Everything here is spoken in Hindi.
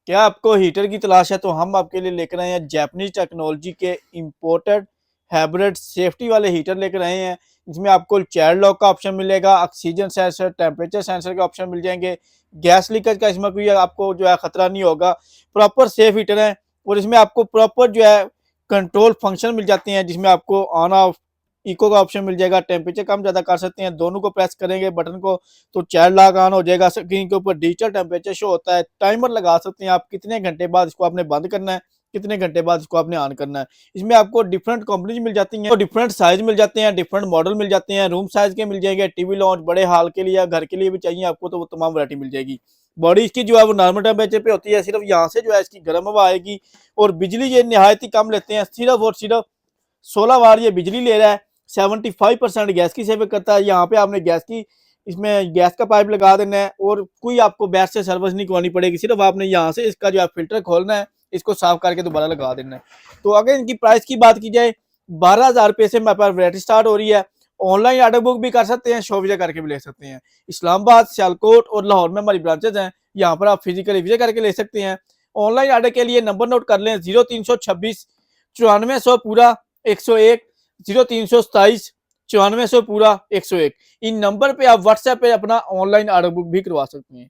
क्या आपको हीटर की तलाश है तो हम आपके लिए लेकर आए हैं जापानीज टेक्नोलॉजी के इंपोर्टेड हाइब्रिड सेफ्टी वाले हीटर लेकर आए हैं। इसमें आपको चाइल्ड लॉक का ऑप्शन मिलेगा, ऑक्सीजन सेंसर, टेम्परेचर सेंसर के ऑप्शन मिल जाएंगे, गैस लीकेज का इसमें कोई आपको जो है खतरा नहीं होगा। प्रॉपर सेफ हीटर है और इसमें आपको प्रॉपर जो है कंट्रोल फंक्शन मिल जाते हैं, जिसमें आपको ऑन ऑफ इको का ऑप्शन मिल जाएगा। टेम्परेचर कम ज़्यादा कर सकते हैं, दोनों को प्रेस करेंगे बटन को तो चाइल्ड लॉक ऑन हो जाएगा। स्क्रीन के ऊपर डिजिटल टेम्परेचर शो होता है। टाइमर लगा सकते हैं आप कितने घंटे बाद इसको आपने बंद करना है, कितने घंटे बाद इसको आपने ऑन करना है। इसमें आपको डिफरेंट कंपनीज मिल जाती हैं, तो डिफरेंट साइज मिल जाते हैं, डिफरेंट मॉडल मिल जाते हैं। रूम साइज के मिल जाएंगे, टीवी लॉन्च, बड़े हाल के लिए, घर के लिए भी चाहिए आपको तो वो तमाम वैरायटी मिल जाएगी। बॉडी इसकी जो है वो नॉर्मल टेम्परेचर पे होती है, सिर्फ यहाँ से जो है इसकी गर्म हवा आएगी। और बिजली ये निहायत ही कम लेते हैं, सिर्फ और सिर्फ 16 वाट ये बिजली ले रहा है। 75% गैस की सेव करता है। यहाँ पे आपने गैस की इसमें गैस का पाइप लगा देना है और कोई आपको बैच से सर्विस नहीं करवानी पड़ेगी, सिर्फ आपने यहाँ से इसका जो है फिल्टर खोलना है, इसको साफ करके दोबारा लगा देना है। तो अगर इनकी प्राइस की बात की जाए 12,000 रुपये से हमारे पास वैरायटी स्टार्ट हो रही है। ऑनलाइन ऑर्डर बुक भी कर सकते हैं, शो विजिट करके भी ले सकते हैं। इस्लामाबाद, सियालकोट और लाहौर में हमारी ब्रांचेज हैं, यहाँ पर आप फिजिकली विजिट करके ले सकते हैं। ऑनलाइन ऑर्डर के लिए नंबर नोट कर लें 0326 9400 पूरा 101, 0327 9400 पूरा 101। इन नंबर पे आप व्हाट्सएप पे अपना ऑनलाइन ऑर्डर बुक भी करवा सकते हैं।